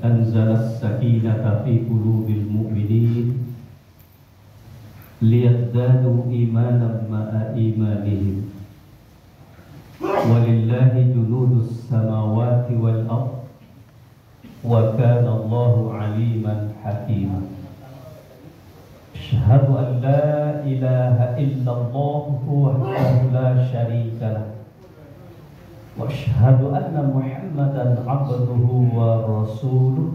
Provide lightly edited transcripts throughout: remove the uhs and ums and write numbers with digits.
أنزل السكينة في قلوب المؤمنين ليزدادوا إيمانا مع إيمانهم ولله جنود السماوات والأرض وكان الله عليما حكيما. أشهد أن لا إله إلا الله وحده لا شريك له وأشهد أن محمدا عبده ورسوله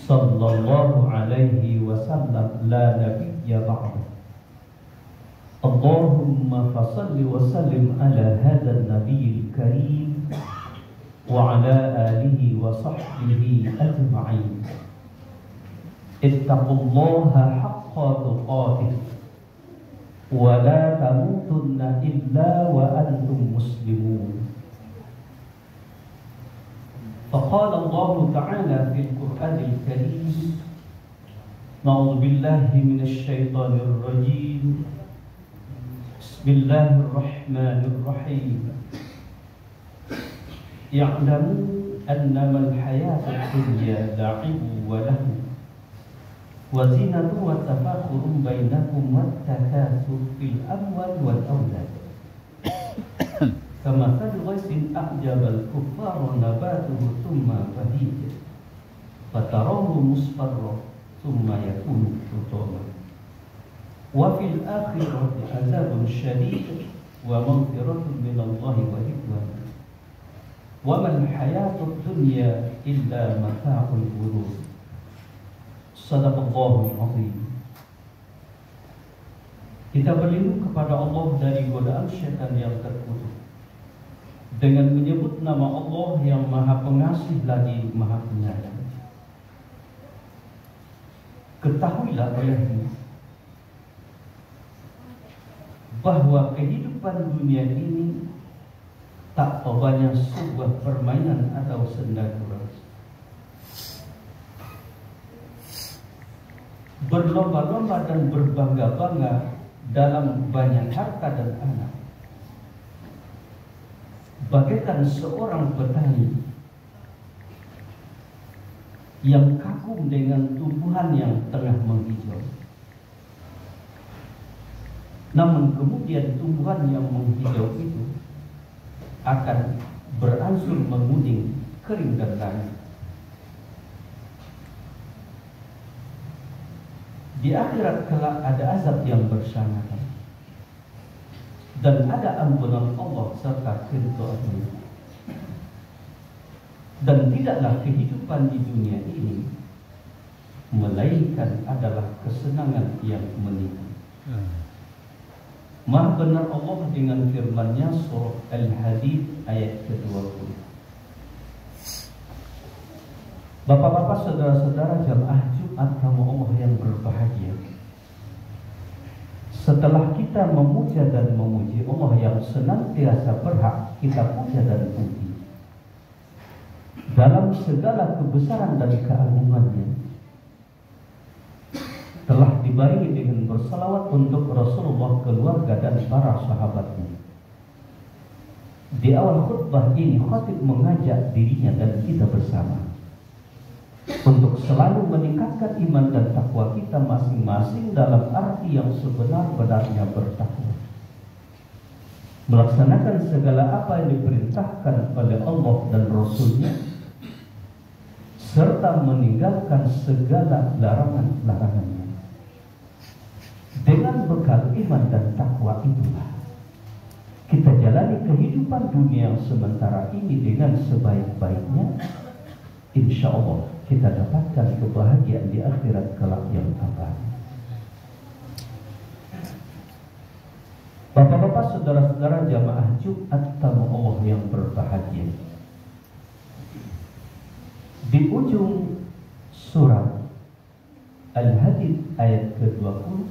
صلى الله عليه وسلم لا نبي بعده. اللهم فصل وسلم على هذا النبي الكريم وعلى آله وصحبه أجمعين. اتقوا الله حق تقاته ولا تموتن إلا وأنتم مسلمون. فقال الله تعالى في القرآن الكريم: أعوذ بالله من الشيطان الرجيم. بسم الله الرحمن الرحيم. يعلموا أنما الحياة الدنيا لعب ولهو وزينة وتفاخر بينكم والتكاثر في الأموال والأولاد كمثل غيث أعجب الكفار نباته ثم يهيج فتراه مصفرا ثم يكون حطاما وفي الآخرة عذاب شديد ومغفرة من الله ورضوان وما الحياة الدنيا إلا متاع الغرور. Sadaqallahul azim. Kita berlindung kepada Allah dari godaan syaitan yang terkutuk dengan menyebut nama Allah yang Maha Pengasih lagi Maha Penyayang. Ketahuilah olehmu bahwa kehidupan dunia ini tak banyak sebuah permainan atau senda gurau. Berlomba-lomba dan berbangga-bangga dalam banyak harta dan anak, bagaikan seorang petani yang kagum dengan tumbuhan yang tengah menghijau. Namun kemudian tumbuhan yang menghijau itu akan berangsur menguning, kering dan layu. Di akhirat kelak ada azab yang bersamakan dan ada ampunan Allah serta keridhaan. Dan tidaklah kehidupan di dunia ini melainkan adalah kesenangan yang menipu. Maha benar Allah dengan firman-Nya surah Al-Hadid ayat ke-20. Bapak-bapak, saudara-saudara jamaah Jumat kamu Allah yang berbahagia, setelah kita memuja dan memuji Allah yang senantiasa berhak kita puja dan puji dalam segala kebesaran dan keagungannya, telah dibarengi dengan bersalawat untuk Rasulullah, keluarga dan para sahabatnya. Di awal khutbah ini khatib mengajak dirinya dan kita bersama untuk selalu meningkatkan iman dan takwa kita masing-masing dalam arti yang sebenar-benarnya bertakwa, melaksanakan segala apa yang diperintahkan oleh Allah dan Rasul-Nya, serta meninggalkan segala larangan-larangannya. Dengan bekal iman dan takwa itulah kita jalani kehidupan dunia sementara ini dengan sebaik-baiknya. Insya Allah kita dapatkan kebahagiaan di akhirat kelak yang abadi. Bapak-bapak, saudara-saudara jamaah Jumat tamu Allah yang berbahagia, di ujung surat Al-Hadid ayat ke-20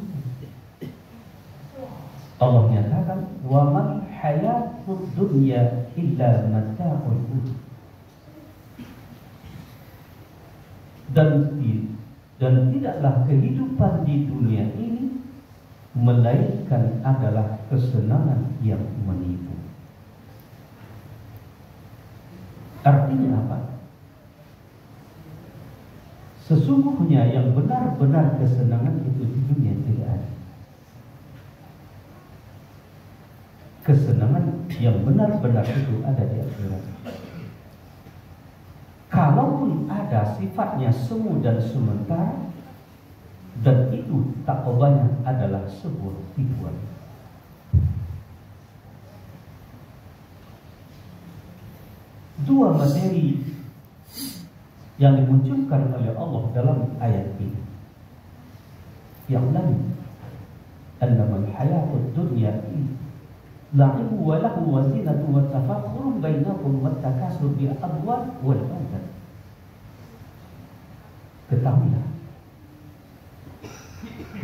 Allah nyatakan, wa man hayatud dunya illa mata'ul ghurur. Dan tidaklah kehidupan di dunia ini melainkan adalah kesenangan yang menipu. Artinya apa? Sesungguhnya yang benar-benar kesenangan itu di dunia tidak ada. Kesenangan yang benar-benar itu ada di akhirat. Kalaupun ada, sifatnya semu dan sementara, dan itu takobanya adalah sebuah tipuan. Dua materi yang dimunculkan oleh Allah dalam ayat ini. Yang lain, annamal hayatud dunya la'ibu wa lahu wa zinatu wa tafakhurun bainakum wa takasur bil amwal wal aulad. Ketahuilah,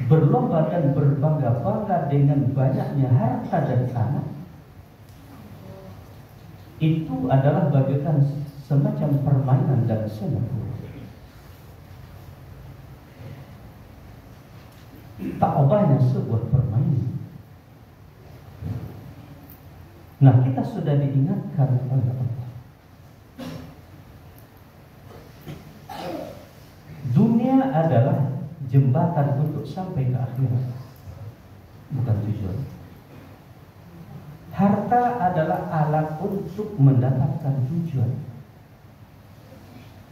berlomba dan berbangga-bangga dengan banyaknya harta dan anak itu adalah bagaikan semacam permainan dan senapura. Tak obahnya sebuah permainan. Nah, kita sudah diingatkan oleh Allah. Dunia adalah jembatan untuk sampai ke akhirat, bukan tujuan. Harta adalah alat untuk mendapatkan tujuan,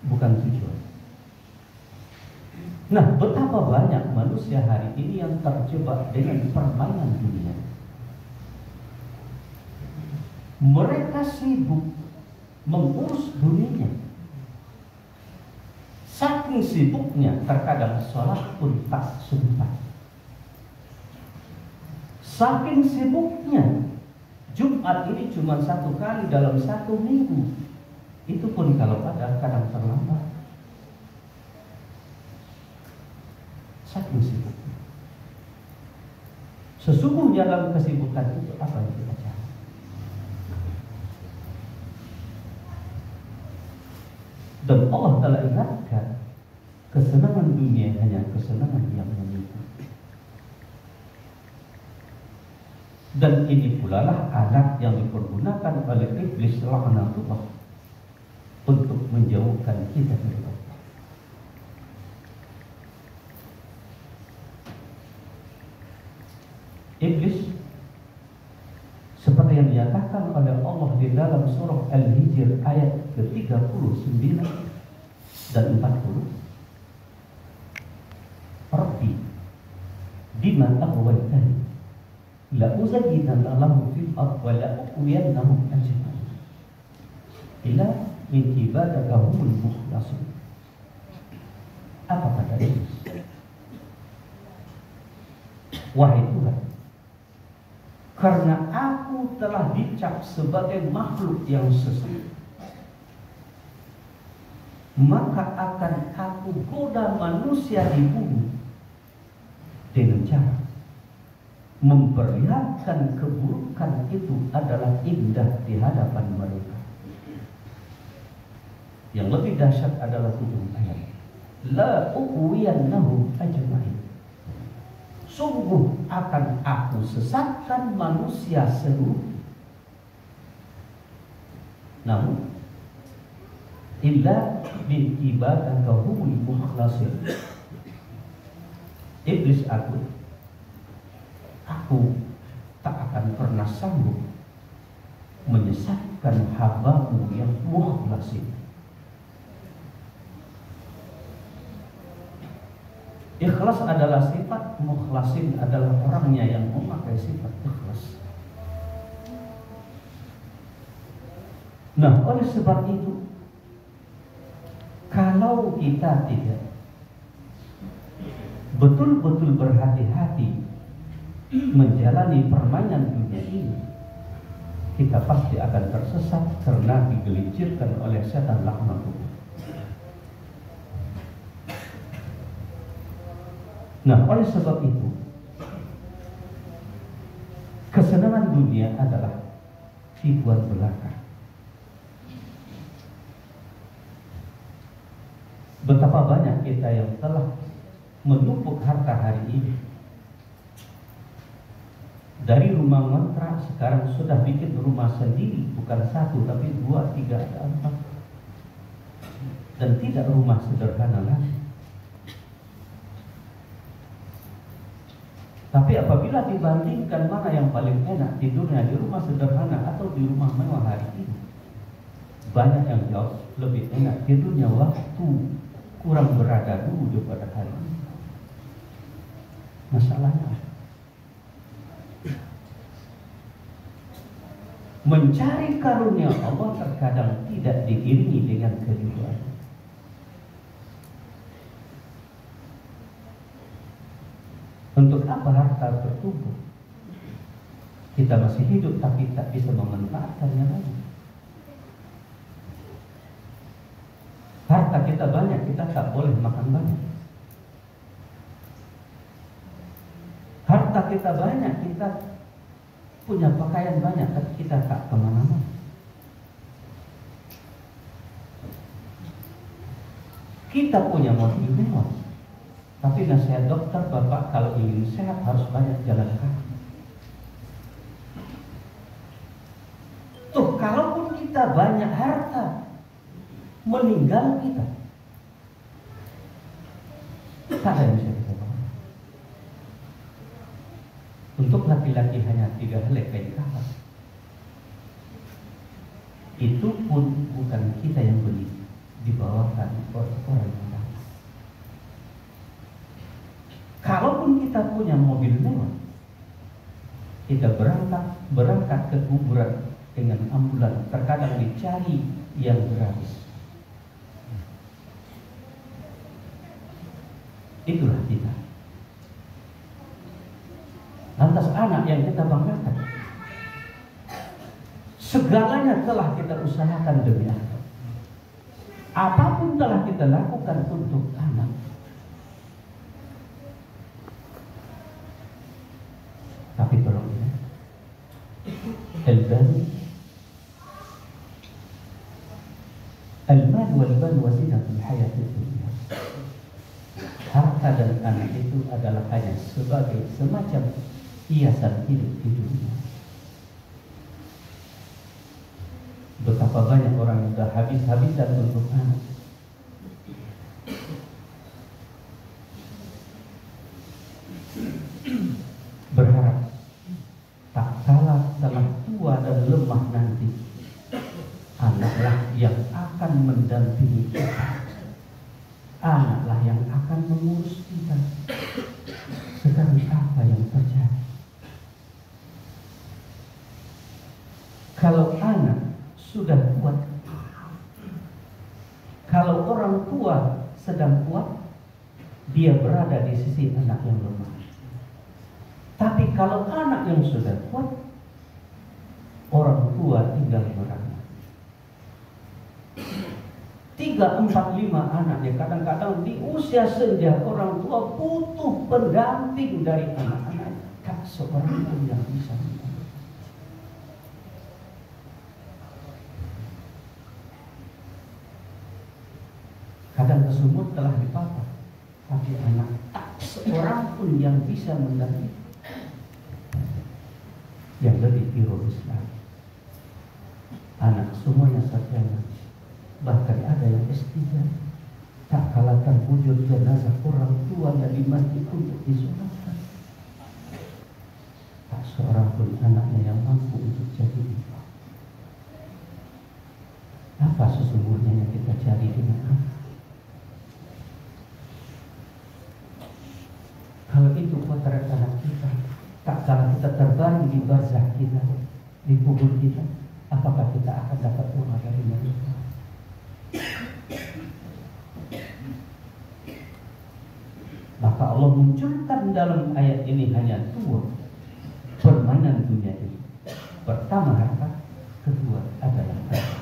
bukan tujuan. Nah, betapa banyak manusia hari ini yang terjebak dengan permainan dunia. Mereka sibuk mengurus dunianya. Saking sibuknya, terkadang sholat pun tak sempat. Saking sibuknya, Jumat ini cuma satu kali dalam satu minggu. Itu pun kalau ada, kadang terlambat. Saking sibuknya. Sesungguhnya dalam kesibukan itu apa yang kita cari? Dan Allah telah ingatkan, kesenangan dunia hanya kesenangan yang menipu. Dan ini pula lah alat yang dipergunakan oleh iblis laknatullah untuk menjauhkan kita dari Allah. Iblis seperti yang dinyatakan oleh Allah di dalam surah Al-Hijr ayat ke-39 dan 40. Rabbi bima aghwaytani la uzayyinanna lahum fil ardh wa la ughwiyannahum ajma'in illa min ibadaka humul mukhlasin. Apa kata Iblis? Wahai Tuhan, karena aku telah dicap sebagai makhluk yang sesat, maka akan aku goda manusia di bumi dengan cara memperlihatkan keburukan itu adalah indah di hadapan mereka. Yang lebih dahsyat adalah ujung ayat, la ughwiyannahum ajma'in. Sungguh akan aku sesatkan manusia seluruh. Namun illa bi ibadaka humul mukhlasin. Iblis aku tak akan pernah sanggup menyesatkan hamba-Mu yang mukhlasin. Ikhlas adalah sifat, mukhlasin adalah orangnya yang memakai sifat ikhlas. Nah, oleh sebab itu, kalau kita tidak betul-betul berhati-hati menjalani permainan dunia ini, kita pasti akan tersesat karena digelincirkan oleh setan laknatullah. Nah, oleh sebab itu, kesenangan dunia adalah tipuan belaka. Betapa banyak kita yang telah menumpuk harta hari ini. Dari rumah ngontrak sekarang sudah bikin rumah sendiri, bukan satu tapi 2, 3, 4. Dan tidak rumah sederhana lagi. Tapi apabila dibandingkan mana yang paling enak tidurnya, di rumah sederhana atau di rumah mewah hari ini, banyak yang jauh lebih enak tidurnya waktu kurang berada dulu daripada hari ini. Masalahnya mencari karunia Allah terkadang tidak diiringi dengan kejujuran. Untuk apa harta bertumbuh? Kita masih hidup tapi tak bisa memanfaatkannya lagi. Harta kita banyak, kita tak boleh makan banyak. Harta kita banyak, kita punya pakaian banyak, tapi kita tak kemana-mana. Kita punya mobil mewah, tapi nasihat dokter, Bapak kalau ingin sehat harus banyak jalan kaki. Tuh, kalaupun kita banyak harta, meninggal kita, tak ada yang bisa kita bawa. Untuk laki-laki hanya 3 helai kain kafan. Itu pun bukan kita yang beli, dibawakan oleh orang yang lain. Kalaupun kita punya mobil mewah, kita berangkat ke kuburan dengan ambulan, terkadang dicari yang gratis. Itulah kita. Lantas anak yang kita banggakan, segalanya telah kita usahakan demi anak. Apapun telah kita lakukan untuk anak. Tapi tolong ya, al-mal wal-ban wazinatul hayatid dunya. Harta dan anak itu adalah hanya sebagai semacam hiasan hidup di dunia. Betapa banyak orang yang sudah habis-habisan untuk anak. Berharap tak kalah telah tua dan lemah nanti, anaklah yang akan mendampingi kita, anaklah yang akan mengurus kita. Sekarang apa yang terjadi? Kalau anak sudah kuat, kalau orang tua sedang kuat, dia berada di sisi anak yang lemah. Tapi kalau anak yang sudah kuat, orang tua tinggal merana. 3, 4, 5 anak ya, kadang-kadang di usia senja orang tua butuh pendamping dari anak-anak. Tak seorang pun yang bisa mendamping. Kadang kesumut telah dipapa, tapi anak tak seorang pun yang bisa mendamping. Yang lebih ironis lagi, anak semuanya sarjana, bahkan ada yang S3, tak kalah terwujud jenazah orang tuanya di masjid untuk disolatkan. Tak seorang pun anaknya yang mampu untuk jadi imam. Apa sesungguhnya yang kita cari dengan anak? Kalau itu potret anak kita, tak kalah kita terbaring di barzah kita, di kubur kita, apakah kita akan dapat rumah dari mereka? Maka Allah munculkan dalam ayat ini hanya 2 permainan dunia ini. Pertama harta, kedua adalah harta.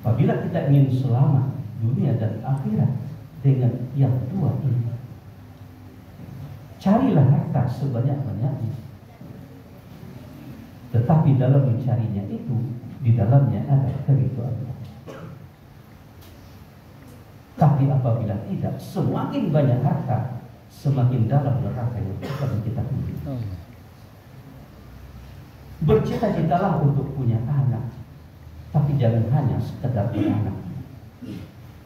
Apabila kita ingin selamat dunia dan akhirat dengan yang 2 ini, carilah harta sebanyak-banyaknya. Tetapi dalam mencarinya itu, di dalamnya ada keridhaan Allah. Tapi apabila tidak, semakin banyak harta, semakin dalam neraka yang akan kita pilih. Bercita-citalah untuk punya anak, tapi jangan hanya sekedar anak.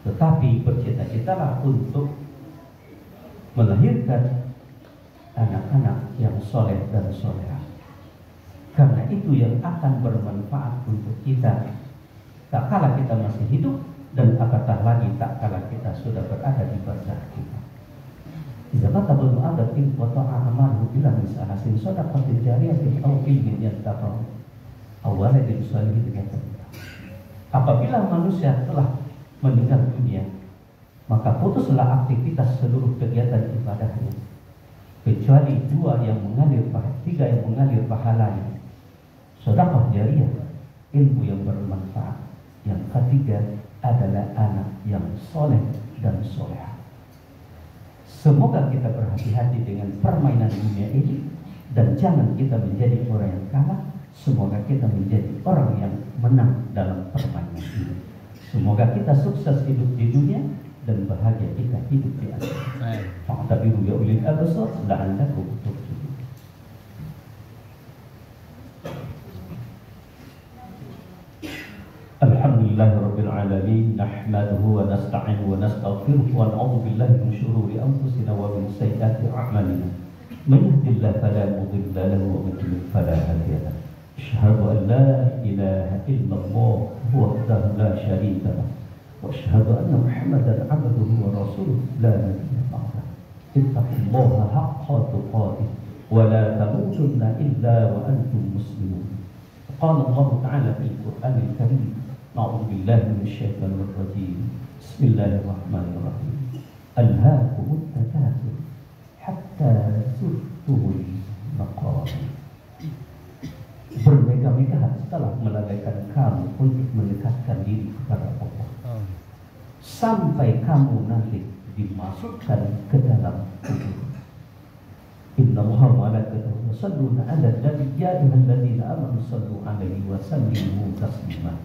Tetapi bercita-citalah untuk melahirkan anak-anak yang soleh dan solehah. Karena itu yang akan bermanfaat untuk kita tak kala kita masih hidup, dan apatah lagi tak kala kita sudah berada di barzakh kita. Idza mata ibnu Adam in qata'a amaluhu illa min salasin shadaqatin jariyatin aw ilmin yantafa'u aw waladin shalihin yad'u. Apabila manusia telah meninggal dunia, maka putuslah aktivitas seluruh kegiatan ibadahnya, kecuali tiga yang mengalir pahalanya, sedekah jariyah, ilmu yang bermanfaat. Yang ketiga adalah anak yang soleh dan solehah. Semoga kita berhati-hati dengan permainan dunia ini, dan jangan kita menjadi orang yang kalah. Semoga kita menjadi orang yang menang dalam permainan ini. Semoga kita sukses hidup di dunia dan bahagia kita hidup di akhirat. Fa'tabiru ya ulil absar la'allakum turshudun. Alhamdulillahirabbil alamin, nahmaduhu wa nasta'inuhu wa nastaghfiruh wa na'udzu billahi min shururi anfusina wa min sayyiati a'malina. Man yahdihillahu fala mudilla lahu wa man yudlil fala hadiya lahu. Asyhadu an la ilaha illallah wahdahu la syarika lahu wa asyhadu anna Muhammadan 'abduhu wa rasuluh la nabiyya ba'dahu. Ittaqullaha haqqa tuqatih wa la tamutunna illa wa antum muslimun. Qala Allah ta'ala fil Qur'anil Karim. A'udzu billahi minasyaitonir rajim. Bismillahirrahmanirrahim. Alhaakumut takatsur hatta zurtumul maqabir. Bermegah-megahan telah melalaikan kamu untuk mendekatkan diri kepada Allah, sampai kamu nanti dimasukkan ke dalam kubur. Innallaha wa malaikatahu yusholluna 'alan nabi ya ayyuhalladzina amanu shallu 'alaihi wa sallimu taslima.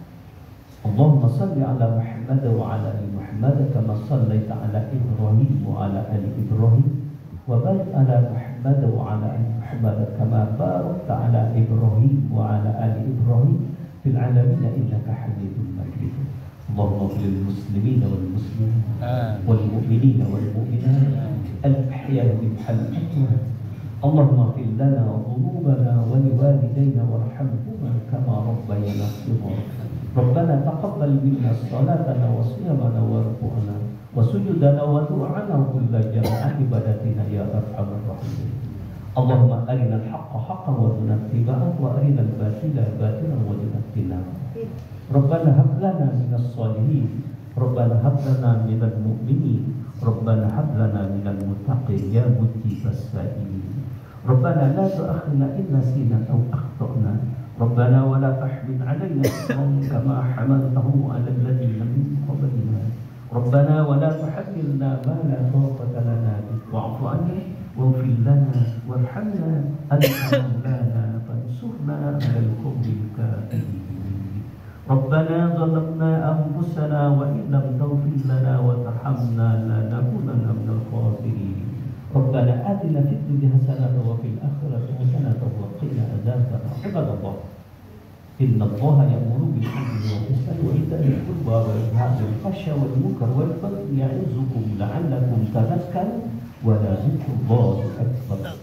Allahumma shalli 'ala Muhammad wa 'ala ali Muhammad kama shallaita 'ala Ibrahim wa 'ala ali Ibrahim wa barik 'ala Muhammad wa 'ala ali Muhammad kama barakta 'ala Ibrahim wa 'ala ali Ibrahim fil 'alamin innaka Hamidum Majid. Allahumma ighfir lil muslimina wal muslimat wal mu'minina wal mu'minat al ahya'i minhum wal amwat. Allahumma ighfir lana dhunubana wa liwalidayna warhamhuma kama rabbayana shighara. Rabbana taqabbal minna salatana wa siyamana wa ruku'ana wa sujudana wa du'ana wa kulla jama'a ibadatina ya arhamar rahimin. Allahumma arina al-haqqa haqqan wa arina ittiba'ahu wa arina al-batila batilan wa arina ijtinaba. Rabbana hab lana minas salihin, Rabbana hab lana minal mu'minin, Rabbana hab lana minal muttaqin ya mujibas sa'ilin. Rabbana la tu'akhidna in nasina aw akhtana. Rabbana wa la tahmil 'alaina isran kama hamaltahu 'ala alladhina min qablina. Rabbana wa la tuhammilna ma la taqata lana bihi wa'fu 'anna waghfir lana warhamna anta maulana fansurna 'alal qawmil kafirin. Rabbana zalamna anfusana wa in lam taghfir lana wa tarhamna lanakunanna minal khasirin. Rabbana atina fid dunya hasanatan wa fil akhirati hasanatan wa qina adzaban nar. Ibadallah, innallaha ya'muru bil 'adli wal ihsani wa itaa'il qurba wa yanha 'anil fahsya'i wal munkari wal baghi ya'izukum la'allakum tadhakkarun wa la dzikrullahi akbar.